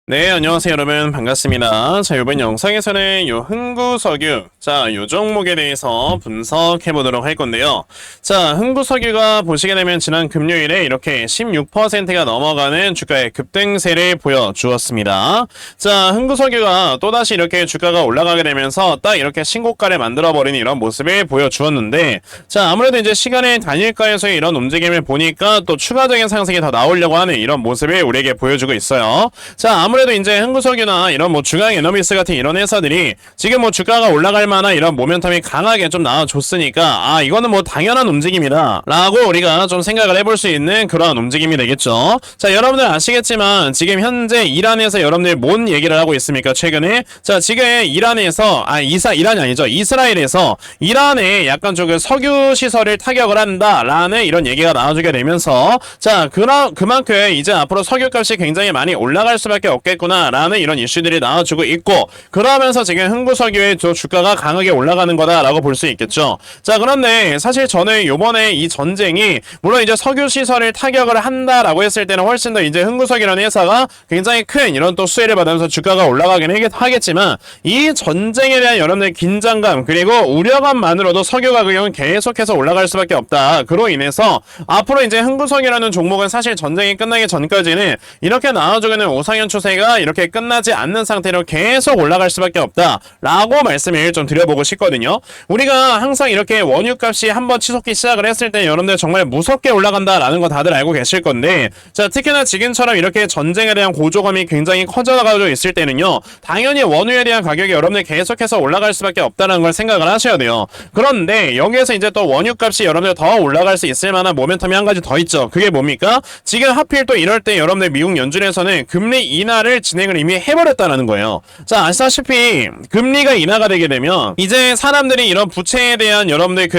네, 안녕하세요, 여러분. 반갑습니다. 자, 이번 영상에서는 요 흥구석유, 자, 요 종목에 대해서 분석해 보도록 할 건데요. 자, 흥구석유가 보시게 되면 지난 금요일에 이렇게 16%가 넘어가는 주가의 급등세를 보여주었습니다. 자, 흥구석유가 또다시 이렇게 주가가 올라가게 되면서 딱 이렇게 신고가를 만들어버리는 이런 모습을 보여주었는데, 자, 아무래도 이제 시간의 단일가에서의 이런 움직임을 보니까 또 추가적인 상승이 더 나오려고 하는 이런 모습을 우리에게 보여주고 있어요. 자, 아무래도 이제 흥구석유나 이런 뭐 중앙 에너미스 같은 이런 회사들이 지금 뭐 주가가 올라갈 만한 이런 모멘텀이 강하게 좀 나와줬으니까 이거는 뭐 당연한 움직임이다 라고 우리가 좀 생각을 해볼 수 있는 그런 움직임이 되겠죠. 자, 여러분들 아시겠지만 지금 현재 이란에서 여러분들 뭔 얘기를 하고 있습니까? 최근에 자, 지금 이란에서 이란이 아니죠, 이스라엘에서 이란에 약간 좀 석유 시설을 타격을 한다라는 이런 얘기가 나와주게 되면서 자, 그만큼 이제 앞으로 석유값이 굉장히 많이 올라갈 수밖에 없겠구나라는 이런 이슈들이 나와주고 있고, 그러면서 지금 흥구석유의 주가가 강하게 올라가는 거다라고 볼 수 있겠죠. 자, 그런데 사실 저는 요번에 이 전쟁이 물론 이제 석유 시설을 타격을 한다라고 했을 때는 훨씬 더 이제 흥구석유라는 회사가 굉장히 큰 이런 또 수혜를 받으면서 주가가 올라가긴 하겠지만, 이 전쟁에 대한 여러분들 긴장감 그리고 우려감만으로도 석유 가격은 계속해서 올라갈 수밖에 없다. 그로 인해서 앞으로 이제 흥구석유라는 종목은 사실 전쟁이 끝나기 전까지는 이렇게 나와주고 있는 우상향 추세가 이렇게 끝나지 않는 상태로 계속 올라갈 수밖에 없다 라고 말씀을 좀 드려보고 싶거든요. 우리가 항상 이렇게 원유값이 한번 치솟기 시작을 했을 때 여러분들 정말 무섭게 올라간다 라는 거 다들 알고 계실 건데, 자, 특히나 지금처럼 이렇게 전쟁에 대한 고조감이 굉장히 커져가지고 있을 때는요, 당연히 원유에 대한 가격이 여러분들 계속해서 올라갈 수밖에 없다는 걸 생각을 하셔야 돼요. 그런데 여기에서 이제 또 원유값이 여러분들 더 올라갈 수 있을 만한 모멘텀이 한 가지 더 있죠. 그게 뭡니까? 지금 하필 또 이럴 때 여러분들 미국 연준에서는 금리 인하를 진행을 이미 해버렸다는 거예요. 자, 아시다시피 금리가 인하가 되게 되면 이제 사람들이 이런 부채에 대한 여러분들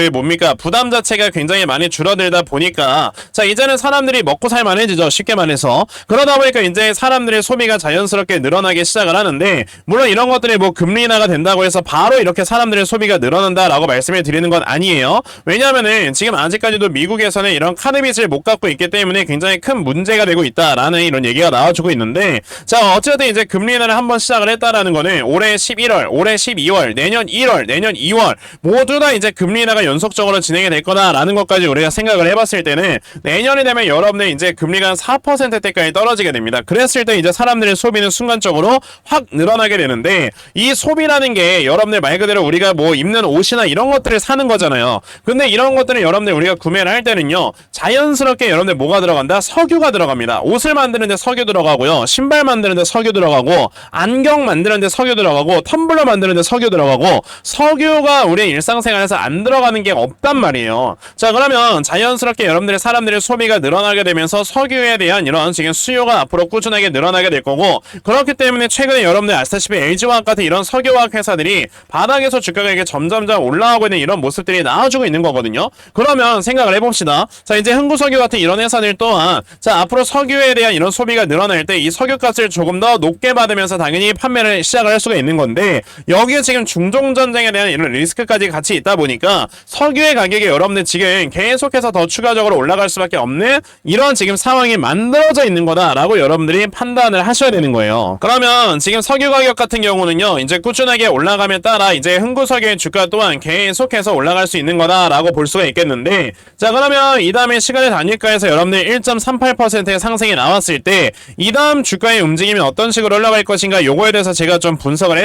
부담 자체가 굉장히 많이 줄어들다 보니까 자, 이제는 사람들이 먹고 살만해지죠. 쉽게 말해서. 그러다 보니까 이제 사람들의 소비가 자연스럽게 늘어나기 시작을 하는데, 물론 이런 것들이 뭐 금리 인하가 된다고 해서 바로 이렇게 사람들의 소비가 늘어난다라고 말씀을 드리는 건 아니에요. 왜냐하면은 지금 아직까지도 미국에서는 이런 카드 빚을 못 갚고 있기 때문에 굉장히 큰 문제가 되고 있다라는 이런 얘기가 나와주고 있는데, 자, 어쨌든 이제 금리 인하를 한번 시작을 했다라는 거는 올해 11월, 올해 12월, 내년 1월, 내년 2월 모두 다 이제 금리 인하가 연속적으로 진행이 될 거다라는 것까지 우리가 생각을 해봤을 때는 내년이 되면 여러분들 이제 금리가 한 4%대까지 떨어지게 됩니다. 그랬을 때 이제 사람들의 소비는 순간적으로 확 늘어나게 되는데, 이 소비라는 게 여러분들 말 그대로 우리가 뭐 입는 옷이나 이런 것들을 사는 거잖아요. 근데 이런 것들을 여러분들 우리가 구매를 할 때는요, 자연스럽게 여러분들 뭐가 들어간다? 석유가 들어갑니다. 옷을 만드는데 석유 들어가고요, 신발 만드는데 석유 들어가고, 안경 만드는데 석유 들어가고, 텀블러 만드는데 석유 들어가고, 석유가 우리의 일상생활에서 안 들어가는 게 없단 말이에요. 자, 그러면 자연스럽게 여러분들의 사람들의 소비가 늘어나게 되면서 석유에 대한 이런 지금 수요가 앞으로 꾸준하게 늘어나게 될 거고, 그렇기 때문에 최근에 여러분들 아시다시피 LG화학 같은 이런 석유화학 회사들이 바닥에서 주가가 이게 점점점 올라가고 있는 이런 모습들이 나와주고 있는 거거든요. 그러면 생각을 해봅시다. 자, 이제 흥구석유 같은 이런 회사들 또한 자, 앞으로 석유에 대한 이런 소비가 늘어날 때 이 석유값을 조금 더 높게 받으면서 당연히 판매를 시작을 할 수가 있는 건데, 여기에 지금 중동전쟁에 대한 이런 리스크까지 같이 있다 보니까 석유의 가격이 여러분들 지금 계속해서 더 추가적으로 올라갈 수밖에 없는 이런 지금 상황이 만들어져 있는 거다라고 여러분들이 판단을 하셔야 되는 거예요. 그러면 지금 석유 가격 같은 경우는요, 이제 꾸준하게 올라감에 따라 이제 흥구석유의 주가 또한 계속해서 올라갈 수 있는 거다라고 볼 수가 있겠는데, 자, 그러면 이 다음에 시간의 단위가에서 여러분들 1.38%의 상승이 나왔을 때 이 다음 주가의 움직임이 어떤 식으로 올라갈 것인가, 요거에 대해서 제가 좀 분석을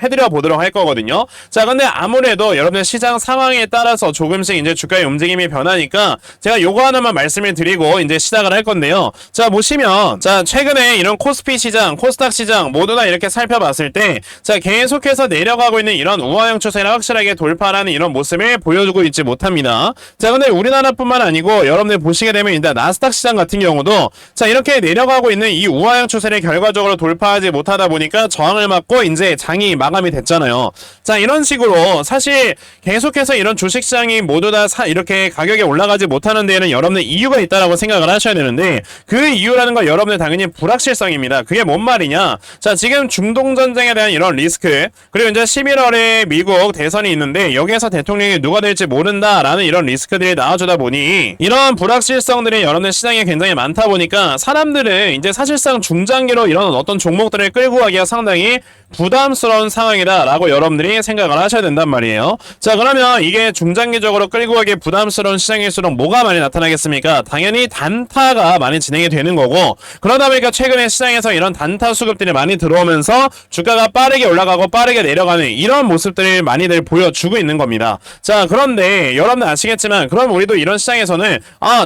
해드려 보도록 할 거거든요. 자, 근데 아무래도 여러분들 시장 상황에 따라서 조금씩 이제 주가의 움직임이 변하니까 제가 요거 하나만 말씀을 드리고 이제 시작을 할 건데요. 자, 보시면 자, 최근에 이런 코스피 시장, 코스닥 시장 모두 다 이렇게 살펴봤을 때 자, 계속해서 내려가고 있는 이런 우하형 추세를 확실하게 돌파하는 이런 모습을 보여주고 있지 못합니다. 자, 근데 우리나라뿐만 아니고 여러분들 보시게 되면 이제 나스닥 시장 같은 경우도 자, 이렇게 내려가고 있는 이 우하형 추세를 결과적으로 돌파하지 못하다 보니까 저항을 맞고 이제 장이 마감이 됐잖아요. 자, 이런 식으로 사실 계속해서 이런 주식시장이 모두 다 이렇게 가격이 올라가지 못하는 데에는 여러분들 이유가 있다라고 생각을 하셔야 되는데, 그 이유라는 건 여러분들 당연히 불확실성입니다. 그게 뭔 말이냐? 자, 지금 중동전쟁에 대한 이런 리스크, 그리고 이제 11월에 미국 대선이 있는데 여기에서 대통령이 누가 될지 모른다라는 이런 리스크들이 나와주다 보니 이런 불확실성들이 여러분들 시장에 굉장히 많다 보니까 사람들은 이제 사실상 중장기로 상대로 이런 어떤 종목들을 끌고 가기가 상당히 부담스러운 상황이다라고 여러분들이 생각을 하셔야 된단 말이에요. 자, 그러면 이게 중장기적으로 끌고 가기 부담스러운 시장일수록 뭐가 많이 나타나겠습니까? 당연히 단타가 많이 진행이 되는 거고, 그러다 보니까 최근에 시장에서 이런 단타 수급들이 많이 들어오면서 주가가 빠르게 올라가고 빠르게 내려가는 이런 모습들을 많이들 보여주고 있는 겁니다. 자, 그런데 여러분들 아시겠지만 그럼 우리도 이런 시장에서는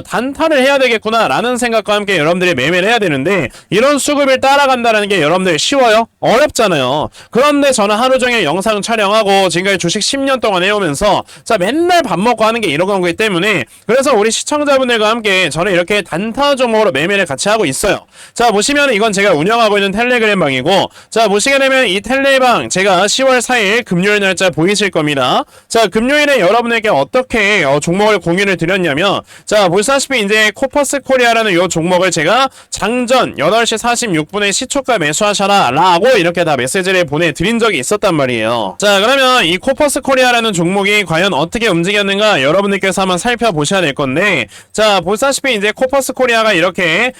단타를 해야 되겠구나 라는 생각과 함께 여러분들이 매매를 해야 되는데, 이런 수급을 따라간다는 게 여러분들 쉬워요? 어렵잖아요. 그런데 저는 하루 종일 영상 촬영하고 지금까지 주식 10년 동안 해오면서 자, 맨날 밥 먹고 하는 게 이런 거기 때문에, 그래서 우리 시청자분들과 함께 저는 이렇게 단타 종목으로 매매를 같이 하고 있어요. 자, 보시면 이건 제가 운영하고 있는 텔레그램 방이고, 자, 보시게 되면 이 텔레방 제가 10월 4일 금요일 날짜 보이실 겁니다. 자, 금요일에 여러분에게 어떻게 종목을 공유를 드렸냐면, 자, 보시다시피 이제 코퍼스 코리아라는 요 종목을 제가 장전 8시 46분에 시초가 매수하셔라 라고 이렇게 다 메시지를 보내드린 적이 있었단 말이에요. 자, 그러면 이 코퍼스 코리아라는 종목이 과연 어떻게 움직였는가 여러분들께서 한번 살펴보셔야 될 건데, 자, 보시다시피 이제 코퍼스 코리아가 이렇게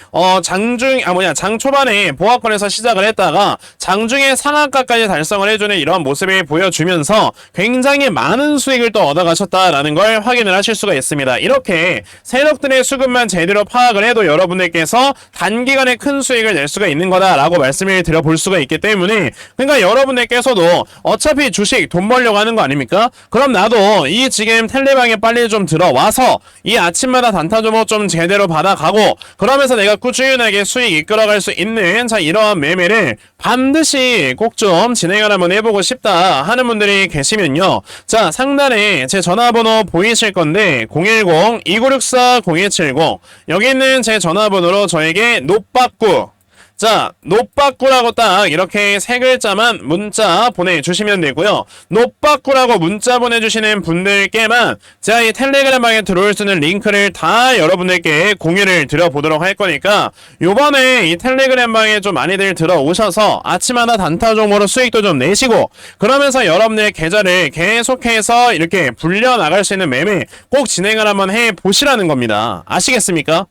장 초반에 보합권에서 시작을 했다가 장중에 상한가까지 달성을 해주는 이런 모습을 보여주면서 굉장히 많은 수익을 또 얻어가셨다라는 걸 확인을 하실 수가 있습니다. 이렇게 세력들의 수급만 제대로 파악을 해도 여러분들께서 단기간에 큰 수익을 낼 수가 있는 거다라고 말씀을 드려볼 수가 있기 때문에, 그러니까 여러분들께서도 어차피 주식 돈 벌려고 하는 거 아닙니까? 그럼 나도 이 지금 텔레방에 빨리 좀 들어와서 이 아침마다 단타 종목 좀 제대로 받아가고, 그러면서 내가 꾸준하게 수익 이끌어갈 수 있는 자, 이러한 매매를 반드시 꼭 좀 진행을 한번 해보고 싶다 하는 분들이 계시면요, 자, 상단에 제 전화번호 보이실 건데 010-2964-0170 여기 있는 제 전화번호로 저에게 노빠꾸, 자, 노빠꾸라고 딱 이렇게 세 글자만 문자 보내주시면 되고요. 노빠꾸라고 문자 보내주시는 분들께만 제가 이 텔레그램 방에 들어올 수 있는 링크를 다 여러분들께 공유를 드려보도록 할 거니까, 요번에 이 텔레그램 방에 좀 많이들 들어오셔서 아침마다 단타 종목으로 수익도 좀 내시고, 그러면서 여러분들의 계좌를 계속해서 이렇게 불려나갈 수 있는 매매 꼭 진행을 한번 해보시라는 겁니다. 아시겠습니까?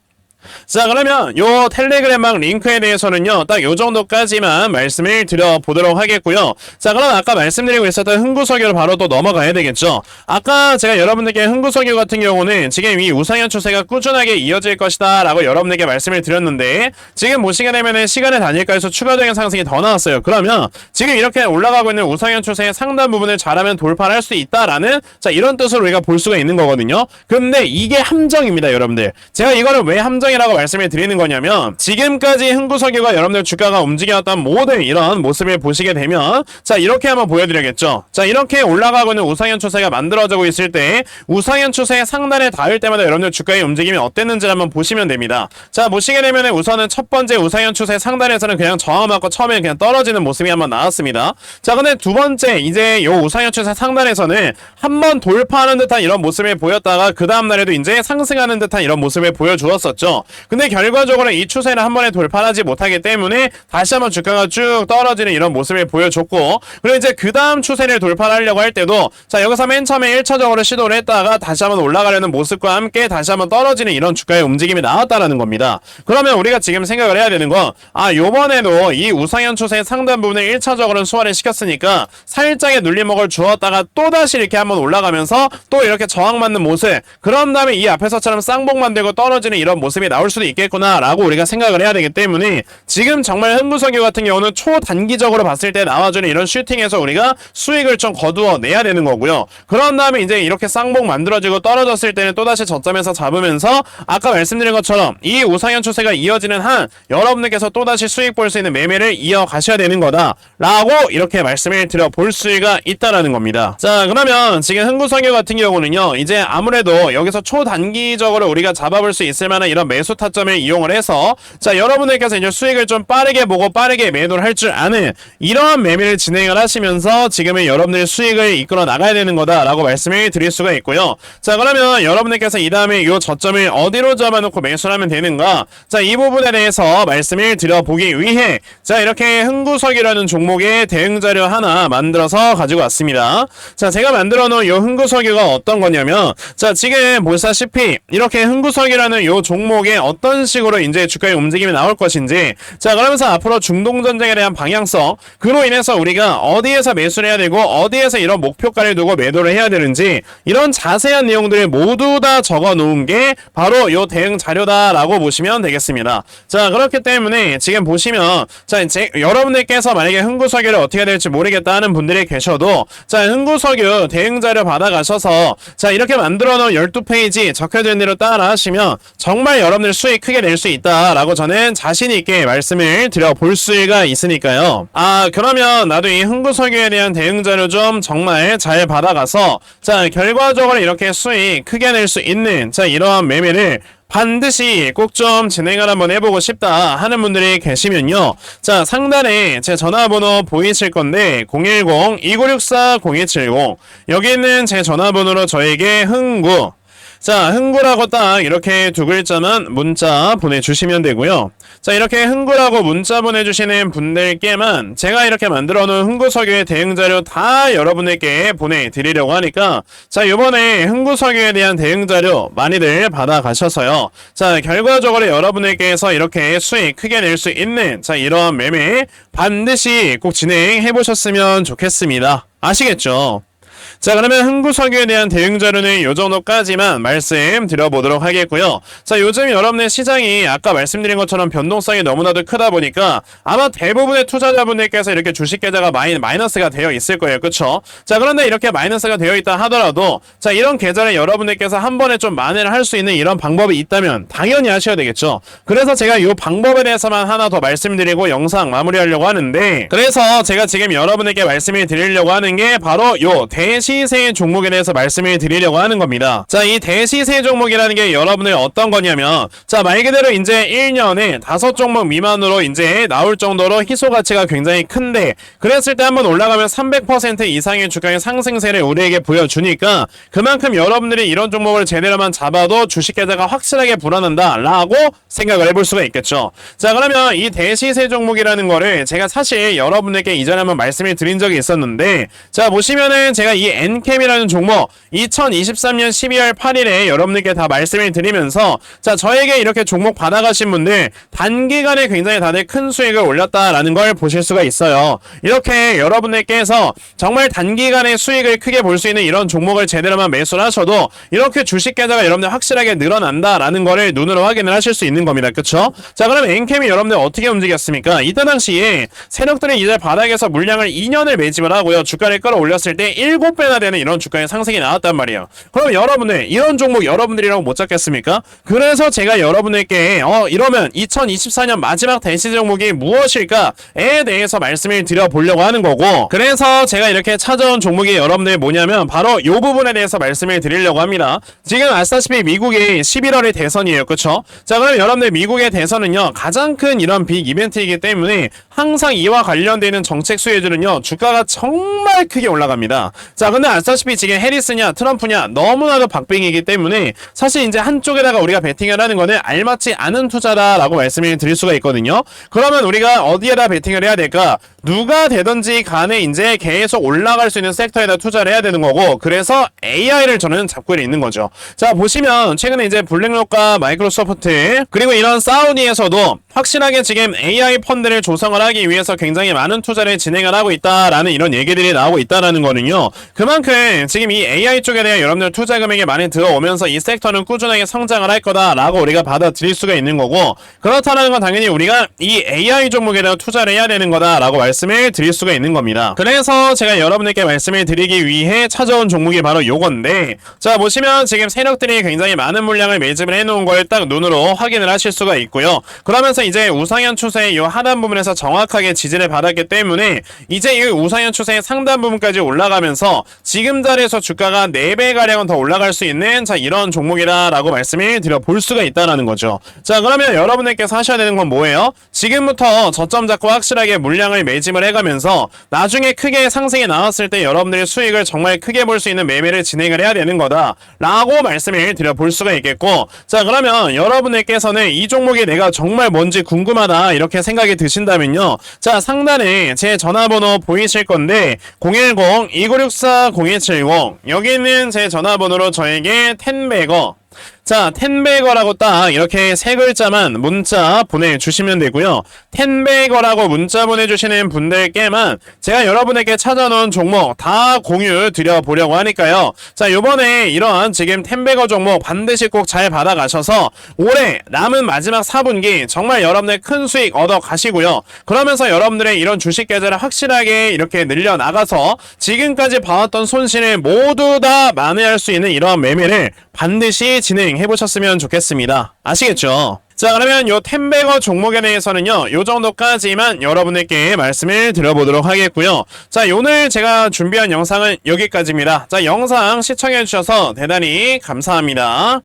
자, 그러면 요 텔레그램방 링크에 대해서는요, 딱 요 정도까지만 말씀을 드려보도록 하겠고요. 자, 그럼 아까 말씀드리고 있었던 흥구석유로 바로 또 넘어가야 되겠죠. 아까 제가 여러분들께 흥구석유 같은 경우는 지금 이 우상향 추세가 꾸준하게 이어질 것이다 라고 여러분들께 말씀을 드렸는데, 지금 보시게 되면은 시간의 단일가에서 추가적인 상승이 더 나왔어요. 그러면 지금 이렇게 올라가고 있는 우상향 추세의 상단 부분을 잘하면 돌파를 할 수 있다라는, 자, 이런 뜻으로 우리가 볼 수가 있는 거거든요. 근데 이게 함정입니다, 여러분들. 제가 이거를 왜 함정 라고 말씀을 드리는 거냐면, 지금까지 흥구석유가 여러분들 주가가 움직였던 모든 이런 모습을 보시게 되면, 자, 이렇게 한번 보여드려야겠죠. 자, 이렇게 올라가고 있는 우상향 추세가 만들어지고 있을 때 우상향 추세의 상단에 닿을 때마다 여러분들 주가의 움직임이 어땠는지 한번 보시면 됩니다. 자, 보시게 되면 우선은 첫 번째 우상향 추세 상단에서는 그냥 저항받고 처음에 그냥 떨어지는 모습이 한번 나왔습니다. 자, 근데 두 번째 이제 요 우상향 추세 상단에서는 한번 돌파하는 듯한 이런 모습을 보였다가 그 다음날에도 이제 상승하는 듯한 이런 모습을 보여주었었죠. 근데 결과적으로 이 추세를 한 번에 돌파하지 못하기 때문에 다시 한번 주가가 쭉 떨어지는 이런 모습을 보여줬고, 그리고 이제 그 다음 추세를 돌파하려고 할 때도, 자, 여기서 맨 처음에 1차적으로 시도를 했다가 다시 한번 올라가려는 모습과 함께 다시 한번 떨어지는 이런 주가의 움직임이 나왔다라는 겁니다. 그러면 우리가 지금 생각을 해야 되는 건, 요번에도 이 우상향 추세의 상단 부분을 1차적으로는 소화를 시켰으니까 살짝의 눌림목을 주었다가 또다시 이렇게 한번 올라가면서 또 이렇게 저항받는 모습, 그런 다음에 이 앞에서처럼 쌍봉 만들고 떨어지는 이런 모습이 나올 수도 있겠구나 라고 우리가 생각을 해야 되기 때문에, 지금 정말 흥구석유 같은 경우는 초단기적으로 봤을 때 나와주는 이런 슈팅에서 우리가 수익을 좀 거두어 내야 되는 거고요. 그런 다음에 이제 이렇게 쌍봉 만들어지고 떨어졌을 때는 또다시 저점에서 잡으면서 아까 말씀드린 것처럼 이 우상향 추세가 이어지는 한 여러분들께서 또다시 수익 볼 수 있는 매매를 이어가셔야 되는 거다 라고 이렇게 말씀을 드려볼 수가 있다라는 겁니다. 자, 그러면 지금 흥구석유 같은 경우는요, 이제 아무래도 여기서 초단기적으로 우리가 잡아볼 수 있을 만한 이런 매수 타점을 이용을 해서, 자, 여러분들께서 이제 수익을 좀 빠르게 보고 빠르게 매도를 할 줄 아는 이러한 매매를 진행을 하시면서 지금은 여러분들의 수익을 이끌어 나가야 되는 거다라고 말씀을 드릴 수가 있고요. 자, 그러면 여러분들께서 이 다음에 이 저점을 어디로 잡아놓고 매수를 하면 되는가? 자, 이 부분에 대해서 말씀을 드려보기 위해 자, 이렇게 흥구석유라는 종목의 대응자료 하나 만들어서 가지고 왔습니다. 자, 제가 만들어 놓은 이 흥구석유가 어떤 거냐면, 자, 지금 보시다시피 이렇게 흥구석유라는 이 종목의 여러분들에게 어떤 식으로 이제 주가의 움직임이 나올 것인지, 자 그러면서 앞으로 중동전쟁에 대한 방향성, 그로 인해서 우리가 어디에서 매수를 해야 되고 어디에서 이런 목표가를 두고 매도를 해야 되는지, 이런 자세한 내용들을 모두 다 적어 놓은 게 바로 요 대응 자료다라고 보시면 되겠습니다. 자 그렇기 때문에 지금 보시면, 자 이제 여러분들께서 만약에 흥구석유를 어떻게 될지 모르겠다 하는 분들이 계셔도, 자 흥구석유 대응 자료 받아가셔서 자 이렇게 만들어 놓은 12페이지 적혀진 대로 따라 하시면 정말 여러분들 수익 크게 낼 수 있다라고 저는 자신 있게 말씀을 드려 볼 수가 있으니까요. 아 그러면 나도 이 흥구석유에 대한 대응 자료 좀 정말 잘 받아가서 자 결과적으로 이렇게 수익 크게 낼 수 있는 자 이러한 매매를 반드시 꼭 좀 진행을 한번 해보고 싶다 하는 분들이 계시면요, 자 상단에 제 전화번호 보이실 건데 010-2964-0270 여기 있는 제 전화번호로 저에게 흥구, 자 흥구라고 딱 이렇게 두 글자만 문자 보내주시면 되고요. 자 이렇게 흥구라고 문자 보내주시는 분들께만 제가 이렇게 만들어 놓은 흥구석유의 대응자료 다 여러분에게 보내드리려고 하니까, 자 요번에 흥구석유에 대한 대응자료 많이들 받아가셔서요, 자 결과적으로 여러분에게서 이렇게 수익 크게 낼 수 있는 자 이러한 매매 반드시 꼭 진행해 보셨으면 좋겠습니다. 아시겠죠? 자 그러면 흥구석유에 대한 대응 자료는 요 정도까지만 말씀드려보도록 하겠고요. 자 요즘 여러분의 시장이 아까 말씀드린 것처럼 변동성이 너무나도 크다 보니까 아마 대부분의 투자자분들께서 이렇게 주식 계좌가 마이너스가 되어 있을 거예요. 그쵸? 자 그런데 이렇게 마이너스가 되어 있다 하더라도 자 이런 계좌를 여러분들께서 한 번에 좀 만회를 할 수 있는 이런 방법이 있다면 당연히 하셔야 되겠죠. 그래서 제가 이 방법에 대해서만 하나 더 말씀드리고 영상 마무리하려고 하는데, 그래서 제가 지금 여러분에게 말씀을 드리려고 하는 게 바로 요 대시세 종목에 대해서 말씀을 드리려고 하는 겁니다. 자, 이 대시세 종목이라는 게 여러분들 어떤 거냐면, 자, 말 그대로 이제 1년에 5종목 미만으로 이제 나올 정도로 희소 가치가 굉장히 큰데, 그랬을 때 한번 올라가면 300% 이상의 주가의 상승세를 우리에게 보여주니까 그만큼 여러분들이 이런 종목을 제대로만 잡아도 주식 계좌가 확실하게 불어난다 라고 생각을 해볼 수가 있겠죠. 자, 그러면 이 대시세 종목이라는 거를 제가 사실 여러분들께 이전에 한번 말씀을 드린 적이 있었는데, 자, 보시면은 제가 이 엔캠이라는 종목 2023년 12월 8일에 여러분들께 다 말씀을 드리면서, 자, 저에게 이렇게 종목 받아가신 분들 단기간에 굉장히 다들 큰 수익을 올렸다라는 걸 보실 수가 있어요. 이렇게 여러분들께서 정말 단기간에 수익을 크게 볼 수 있는 이런 종목을 제대로만 매수를 하셔도 이렇게 주식 계좌가 여러분들 확실하게 늘어난다라는 거를 눈으로 확인을 하실 수 있는 겁니다. 그쵸? 자, 그럼 엔캠이 여러분들 어떻게 움직였습니까? 이때 당시에 세력들이 이제 바닥에서 물량을 2년을 매집을 하고요, 주가를 끌어올렸을 때 7배나 되는 이런 주가의 상승이 나왔단 말이에요. 그럼 여러분들 이런 종목 여러분들이라고 못 잡겠습니까? 그래서 제가 여러분들께 이러면 2024년 마지막 대시 종목이 무엇일까에 대해서 말씀을 드려보려고 하는 거고, 그래서 제가 이렇게 찾아온 종목이 여러분들 뭐냐면 바로 이 부분에 대해서 말씀을 드리려고 합니다. 지금 아시다시피 미국이 11월에 대선이에요. 그쵸? 자, 그럼 여러분들 미국의 대선은요 가장 큰 이런 빅 이벤트이기 때문에 항상 이와 관련되는 정책 수혜주는요 주가가 정말 크게 올라갑니다. 자, 근데 아시다시피 지금 해리스냐 트럼프냐 너무나도 박빙이기 때문에 사실 이제 한쪽에다가 우리가 베팅을 하는 거는 알맞지 않은 투자다라고 말씀을 드릴 수가 있거든요. 그러면 우리가 어디에다 베팅을 해야 될까? 누가 되든지 간에 이제 계속 올라갈 수 있는 섹터에다 투자를 해야 되는 거고, 그래서 AI를 저는 잡고 있는 거죠. 자, 보시면 최근에 이제 블랙록과 마이크로소프트 그리고 이런 사우디에서도 확실하게 지금 AI 펀드를 조성을 하기 위해서 굉장히 많은 투자를 진행을 하고 있다라는 이런 얘기들이 나오고 있다라는 거는요, 그만큼 지금 이 AI 쪽에 대한 여러분들 투자 금액이 많이 들어오면서 이 섹터는 꾸준하게 성장을 할 거다라고 우리가 받아들일 수가 있는 거고, 그렇다는 건 당연히 우리가 이 AI 종목에 대한 투자를 해야 되는 거다라고 말씀을 드릴 수가 있는 겁니다. 그래서 제가 여러분들께 말씀을 드리기 위해 찾아온 종목이 바로 요건데, 자, 보시면 지금 세력들이 굉장히 많은 물량을 매집을 해놓은 걸 딱 눈으로 확인을 하실 수가 있고요. 그러면서 이제 우상향 추세의 이 하단 부분에서 정확하게 지지를 받았기 때문에 이제 이 우상향 추세의 상단 부분까지 올라가면서 지금 자리에서 주가가 4배가량은 더 올라갈 수 있는 자 이런 종목이다라고 말씀을 드려볼 수가 있다라는 거죠. 자, 그러면 여러분들께서 하셔야 되는 건 뭐예요? 지금부터 저점 잡고 확실하게 물량을 매집을 해가면서 나중에 크게 상승이 나왔을 때 여러분들의 수익을 정말 크게 볼 수 있는 매매를 진행을 해야 되는 거다 라고 말씀을 드려볼 수가 있겠고, 자, 그러면 여러분들께서는 이 종목이 내가 정말 뭔지 궁금하다 이렇게 생각이 드신다면요, 자, 상단에 제 전화번호 보이실 건데 010-2964-0270 여기 있는 제 전화번호로 저에게 텐베거, 자, 텐베거라고 딱 이렇게 세 글자만 문자 보내주시면 되고요. 텐베거라고 문자 보내주시는 분들께만 제가 여러분에게 찾아놓은 종목 다 공유 드려보려고 하니까요. 자, 요번에 이러한 지금 텐베거 종목 반드시 꼭 잘 받아가셔서 올해 남은 마지막 4분기 정말 여러분들 큰 수익 얻어 가시고요. 그러면서 여러분들의 이런 주식 계좌를 확실하게 이렇게 늘려나가서 지금까지 봐왔던 손실을 모두 다 만회할 수 있는 이러한 매매를 반드시 진행해 보셨으면 좋겠습니다. 아시겠죠? 자, 그러면 요 텐베거 종목에 대해서는요, 요 정도까지만 여러분들께 말씀을 드려보도록 하겠고요. 자, 오늘 제가 준비한 영상은 여기까지입니다. 자, 영상 시청해 주셔서 대단히 감사합니다.